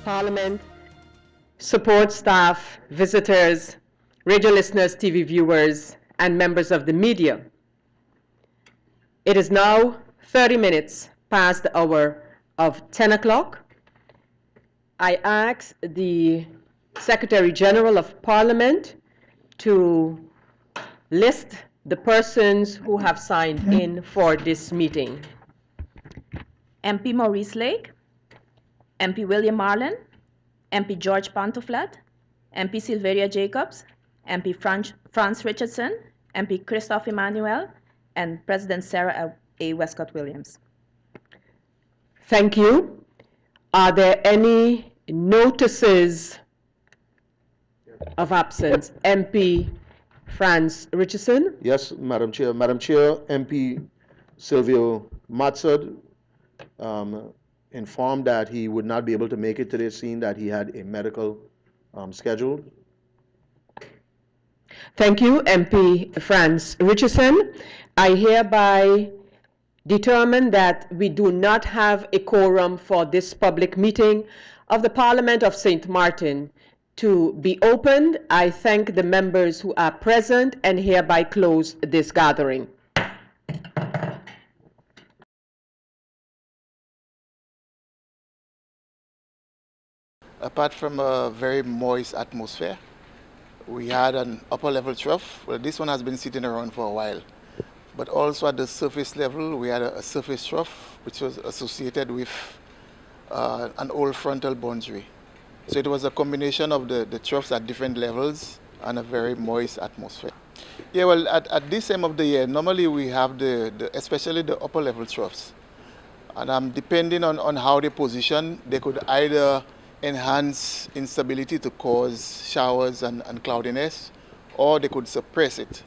Parliament, support staff, visitors, radio listeners, TV viewers, and members of the media. It is now 30 minutes past the hour of 10 o'clock. I ask the Secretary General of Parliament to list the persons who have signed in for this meeting. MP Maurice Lake, MP William Marlin, MP George Pantoflat, MP Sylveria Jacobs, MP Franz Richardson, MP Christophe Emmanuel, and President Sarah A. Westcott Williams. Thank you. Are there any notices of absence? MP Franz Richardson? Yes, Madam Chair. Madam Chair, MP Silvio Matsud informed that he would not be able to make it today, seeing that he had a medical schedule. Thank you, MP Franz Richardson. I hereby determine that we do not have a quorum for this public meeting of the Parliament of St. Martin to be opened. I thank the members who are present and hereby close this gathering. Apart from a very moist atmosphere, we had an upper level trough. Well, this one has been sitting around for a while. But also at the surface level, we had a surface trough, which was associated with an old frontal boundary. So it was a combination of the troughs at different levels and a very moist atmosphere. Yeah, well, at this time of the year, normally we have especially the upper level troughs. And depending on how they position, they could either enhance instability to cause showers and cloudiness, or they could suppress it.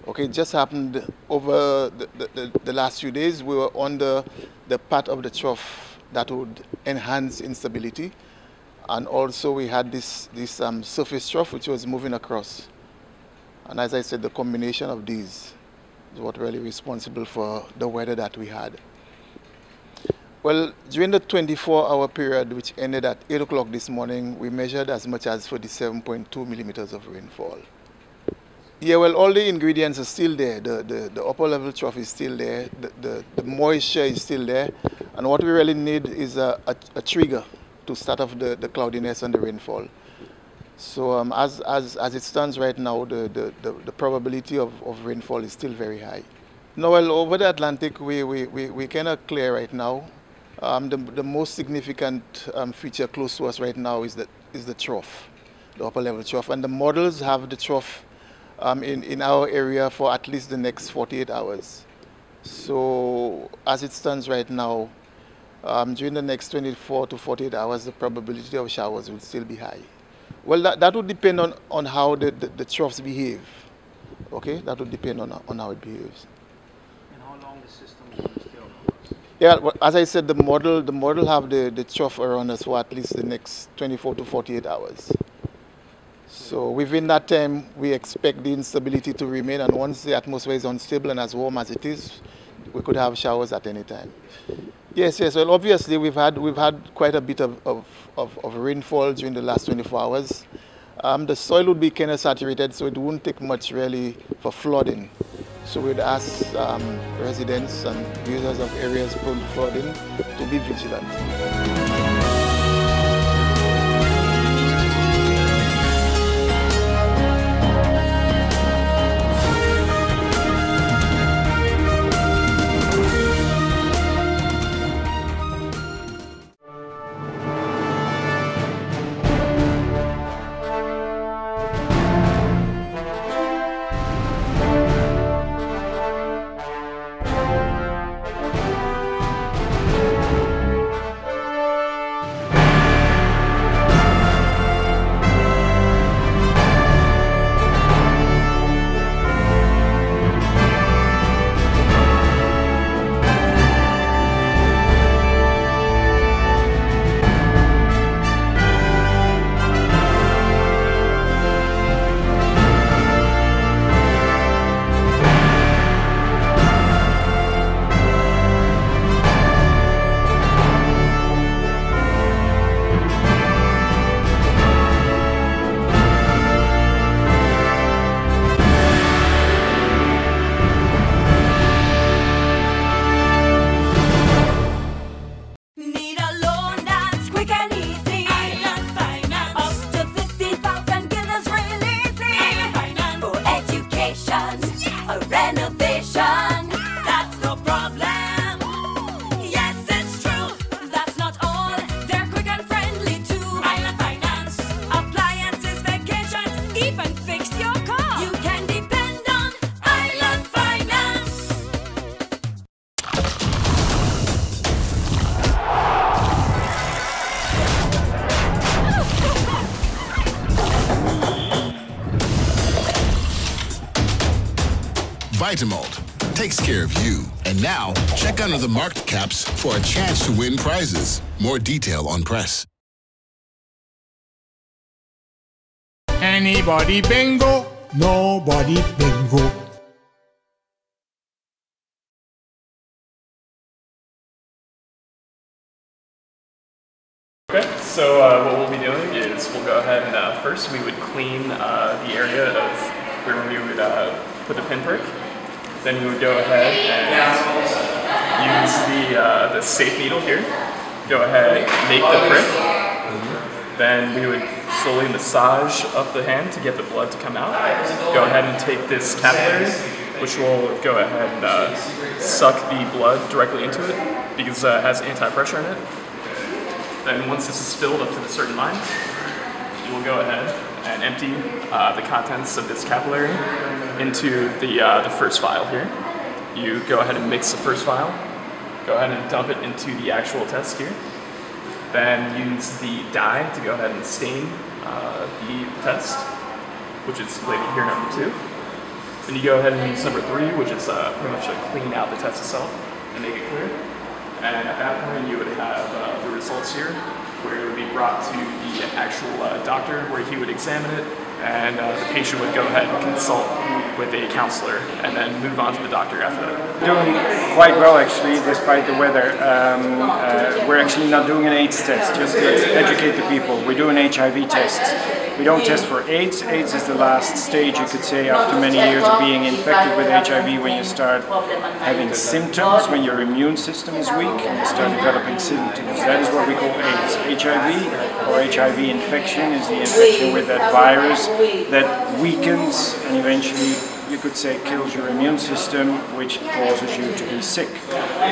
Okay, it just happened over the last few days. We were on the part of the trough that would enhance instability. And also we had this surface trough which was moving across. And as I said, the combination of these is what really responsible for the weather that we had. Well, during the 24-hour period, which ended at 8 o'clock this morning, we measured as much as 47.2 millimeters of rainfall. Yeah, well, all the ingredients are still there. The upper level trough is still there. The moisture is still there. And what we really need is a trigger to start off the cloudiness and the rainfall. So as it stands right now, the probability of rainfall is still very high. No, well, over the Atlantic, we kind of clear right now. The most significant feature close to us right now is the trough, the upper level trough. And the models have the trough in our area for at least the next 48 hours. So as it stands right now, during the next 24 to 48 hours, the probability of showers will still be high. Well, that would depend on how the troughs behave. Okay, that would depend on how it behaves. And how long the system is going to stay on us? Yeah, well, as I said, the model have the trough around us for at least the next 24 to 48 hours. So within that time, we expect the instability to remain, and once the atmosphere is unstable and as warm as it is, we could have showers at any time. Yes. Well, obviously we've had quite a bit of rainfall during the last 24 hours. The soil would be kind of saturated, so it wouldn't take much really for flooding. So we'd ask residents and users of areas prone to flooding to be vigilant. Vitamalt takes care of you. And now, check under the marked caps for a chance to win prizes. More detail on press. Anybody bingo? Nobody bingo. Okay, so what we'll be doing is we'll go ahead and first we would clean the area of where we would put the pinprick. Then we would go ahead and use the safe needle here. Go ahead, make the prick. Then we would slowly massage up the hand to get the blood to come out. Go ahead and take this capillary, which will go ahead and suck the blood directly into it because it has anti-pressure in it. Then once this is filled up to a certain line, you will go ahead and empty the contents of this capillary into the first vial here. You go ahead and mix the first vial, go ahead and dump it into the actual test here. Then use the dye to go ahead and stain the test, which is labeled here number 2. Then you go ahead and use number 3, which is pretty much to clean out the test itself and make it clear. And at that point, you would have the results here, where it would be brought to the actual doctor, where he would examine it, and the patient would go ahead and consult with a counselor, and then move on to the doctor after that. Doing quite well actually, despite the weather. We're actually not doing an AIDS test, just to educate the people. We're doing HIV tests. We don't test for AIDS. AIDS is the last stage, you could say, after many years of being infected with HIV, when you start having symptoms, when your immune system is weak, and you start developing symptoms. That is what we call AIDS. HIV, or HIV infection, is the infection with that virus that weakens and eventually, you could say, kills your immune system, which causes you to be sick.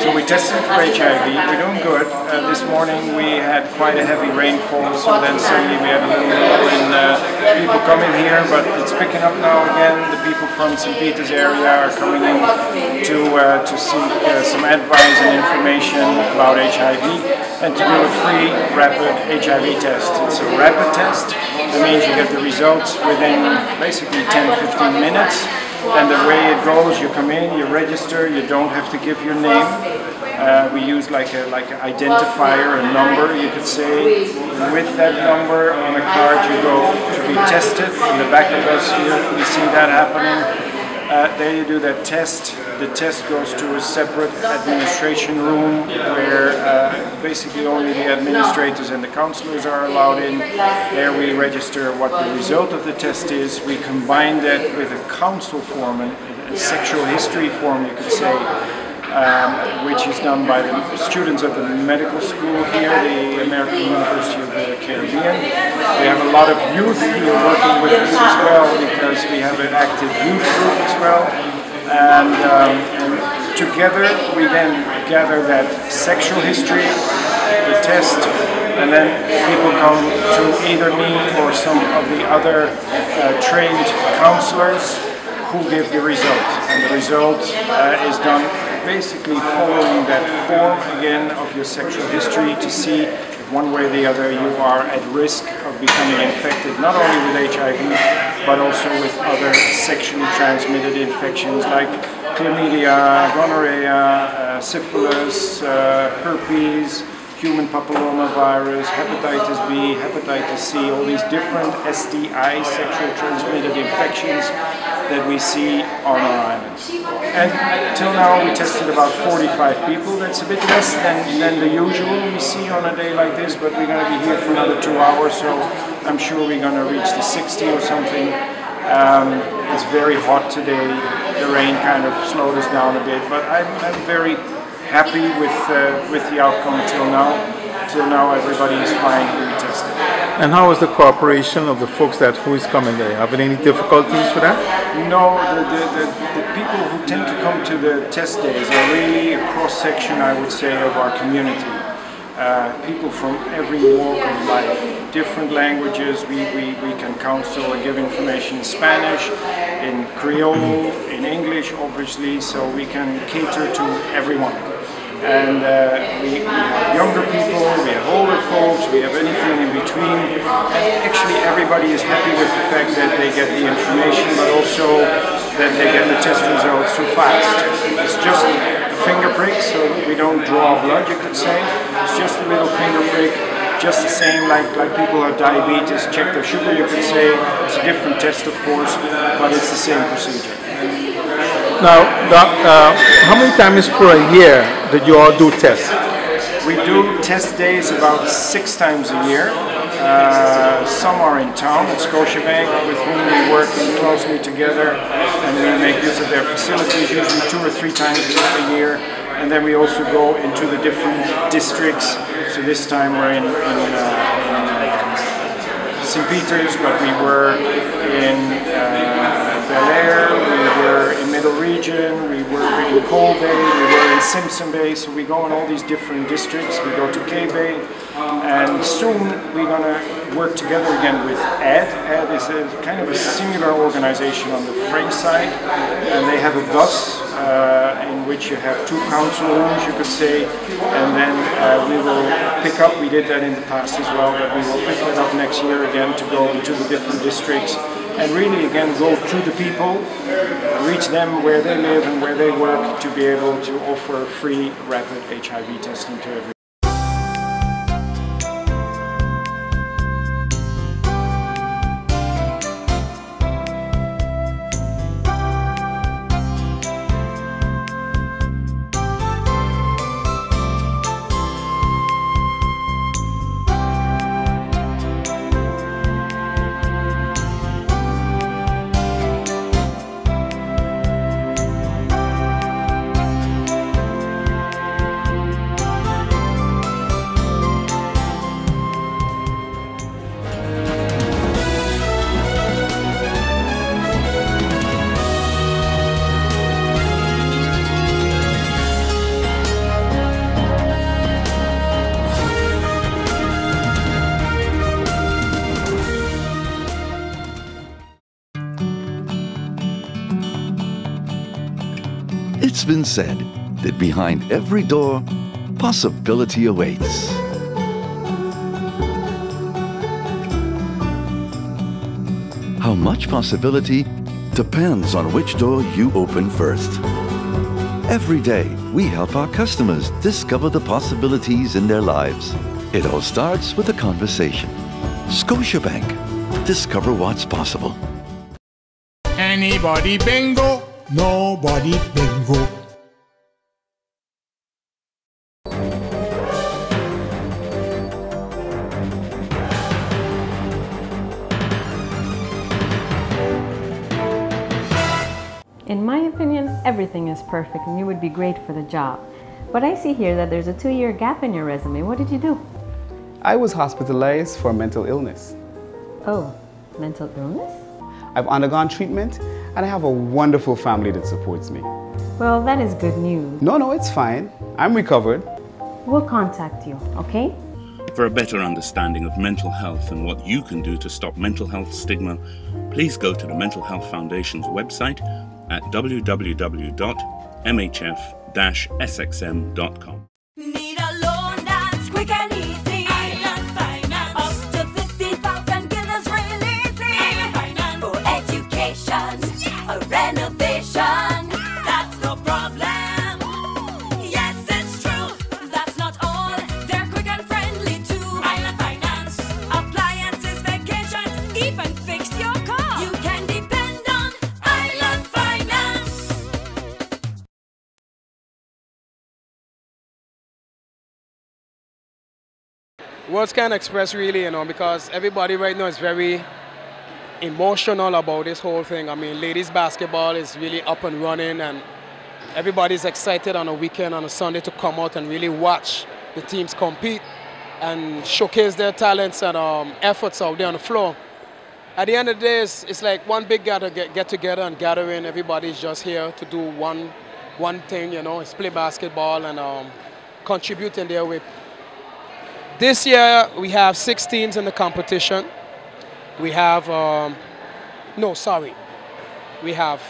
So we tested for HIV, we're doing good. This morning we had quite a heavy rainfall, so then suddenly we had a little lull in people coming here, but it's picking up now again. The people from St. Peter's area are coming in to seek some advice and information about HIV and to do a free rapid HIV test. It's a rapid test, that means you get the results within basically 10-15 minutes. And the way it goes, you come in, you register, you don't have to give your name. We use like an identifier, a number, you could say. With that number on a card, you go to be tested. In the back of us here, we see that happening. There you do that test. The test goes to a separate administration room where basically only the administrators and the counselors are allowed in. There we register what the result of the test is. We combine that with a counsel form, a sexual history form, you could say, which is done by the students of the medical school here, the American University of the Caribbean. We have a lot of youth here working with us as well, because we have an active youth group as well. And together we then gather that sexual history, the test, and then people come to either me or some of the other trained counselors who give the result. And the result is done basically following that form again of your sexual history to see if one way or the other you are at risk of becoming infected, not only with HIV, but also with other sexually transmitted infections like chlamydia, gonorrhea, syphilis, herpes, human papillomavirus, hepatitis B, hepatitis C, all these different STI, sexually transmitted infections that we see on our islands. And till now we tested about 45 people. That's a bit less than the usual we see on a day like this, but we're going to be here for another 2 hours, so I'm sure we're going to reach the 60 or something. It's very hot today. The rain kind of slowed us down a bit, but I'm very happy with the outcome till now. Till now, everybody is fine being tested. And how is the cooperation of the folks who is coming there? Having any difficulties for that? No, the people who tend to come to the test days are really a cross-section, I would say, of our community. People from every walk of life, different languages. We can counsel and give information in Spanish, in Creole, in English, obviously, so we can cater to everyone. And we have younger people, we have older folks, we have anything in between. And actually everybody is happy with the fact that they get the information, but also then they get the test results too fast. It's just a finger prick, so we don't draw blood, you could say. It's just a little finger prick, just the same like people have diabetes, check their sugar, you could say. It's a different test, of course, but it's the same procedure. Now, how many times per year did you all do tests? We do test days about 6 times a year. Some are in town at Scotiabank, with whom we work closely together, and we make use of their facilities, usually 2 or 3 times a year. And then we also go into the different districts. So this time we're in St. Peter's, but we were in Bel Air, we were in Middle Region, we were in Cole Bay, we were in Simpson Bay. So we go in all these different districts. We go to K Bay, and soon we're going to work together again with ED. ED is a kind of a similar organization on the French side, and they have a bus in which you have 2 council rooms, you could say, and then we will pick up, we did that in the past as well, but we will pick that up next year again to go into the different districts and really again go to the people, reach them where they live and where they work, to be able to offer free rapid HIV testing to everyone. It's been said that behind every door, possibility awaits. How much possibility depends on which door you open first. Every day, we help our customers discover the possibilities in their lives. It all starts with a conversation. Scotiabank. Discover what's possible. Anybody bingo? Nobody bingo. In my opinion, everything is perfect and you would be great for the job. But I see here that there's a 2-year gap in your resume. What did you do? I was hospitalized for mental illness. Oh, mental illness? I've undergone treatment and I have a wonderful family that supports me. Well, that is good news. No, it's fine. I'm recovered. We'll contact you, okay? For a better understanding of mental health and what you can do to stop mental health stigma, please go to the Mental Health Foundation's website at www.mhf-sxm.com. Need a loan that's quick and easy. Island Finance. Up to 50,000 guineas really easy. Island Finance. For education, a renovation. That's no problem. Yes, it's true. That's not all. They're quick and friendly too. Island Finance. Appliances, vacations, even fix your car. You can depend on Island Finance. Words can't express really, because everybody right now is very emotional about this whole thing. I mean, ladies basketball is really up and running, and everybody's excited on a weekend, on a Sunday, to come out and really watch the teams compete and showcase their talents and efforts out there on the floor. At the end of the day, it's like one big get together and gathering. Everybody's just here to do one thing, it's play basketball and contribute in their way. This year, we have 6 teams in the competition. We have, we have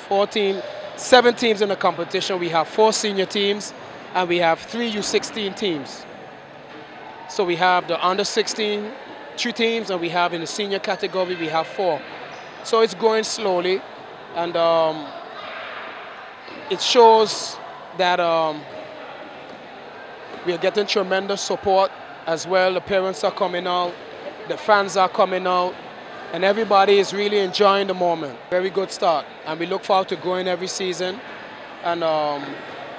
7 teams in the competition. We have 4 senior teams, and we have 3 U16 teams. So we have the under 16 3 teams, and we have in the senior category, we have 4. So it's growing slowly, and it shows that we are getting tremendous support as well. The parents are coming out, the fans are coming out, and everybody is really enjoying the moment. Very good start, and we look forward to growing every season. And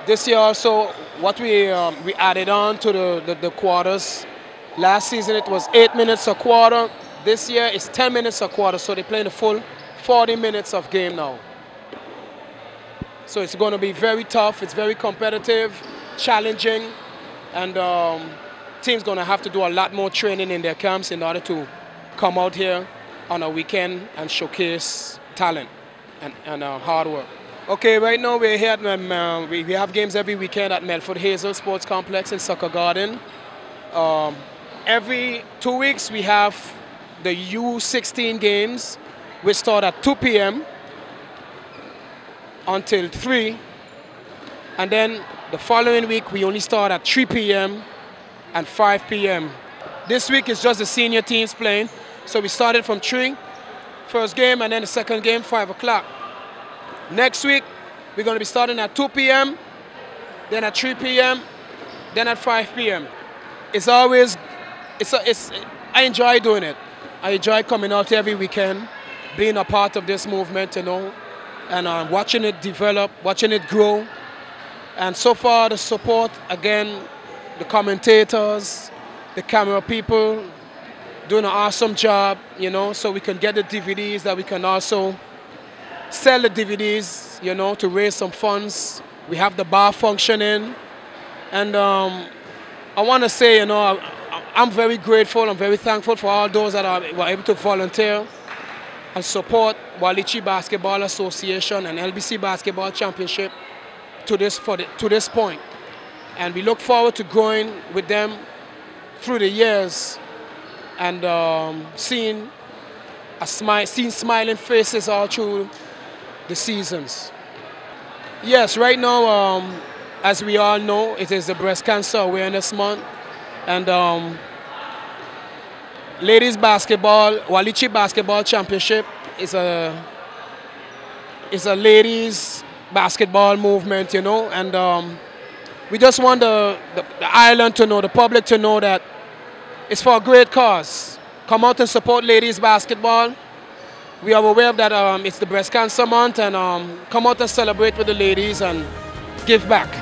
this year also, what we added on to the quarters. Last season it was 8 minutes a quarter. This year it's 10 minutes a quarter, so they're playing the full 40 minutes of game now. So it's going to be very tough, it's very competitive, challenging, and teams going to have to do a lot more training in their camps in order to come out here on a weekend and showcase talent and hard work. Okay, right now we're here at, we have games every weekend at Melford Hazel Sports Complex in Sucker Garden. Every 2 weeks we have the U16 games, which start at 2 p.m. until 3. And then the following week we only start at 3 p.m. and 5 p.m. This week is just the senior teams playing. So we started from 3, first game, and then the second game, 5 o'clock. Next week, we're going to be starting at 2 p.m., then at 3 p.m., then at 5 p.m. It's always, I enjoy doing it. I enjoy coming out every weekend, being a part of this movement, you know, and watching it develop, watching it grow. And so far, the support, again, the commentators, the camera people, doing an awesome job, you know, so we can get the DVDs that we can also sell the DVDs, you know, to raise some funds. We have the bar functioning. And I want to say, you know, I'm very grateful, I'm very thankful for all those that were able to volunteer and support Walichi Basketball Association and LBC Basketball Championship to this point. And we look forward to growing with them through the years and seeing smiling faces all through the seasons. Yes, right now, as we all know, it is the Breast Cancer Awareness Month, and ladies basketball, Walichi Basketball Championship is a ladies basketball movement, you know, and we just want the island to know, the public to know that it's for a great cause. Come out and support ladies basketball. We are aware that it's the Breast Cancer Month, and come out and celebrate with the ladies and give back.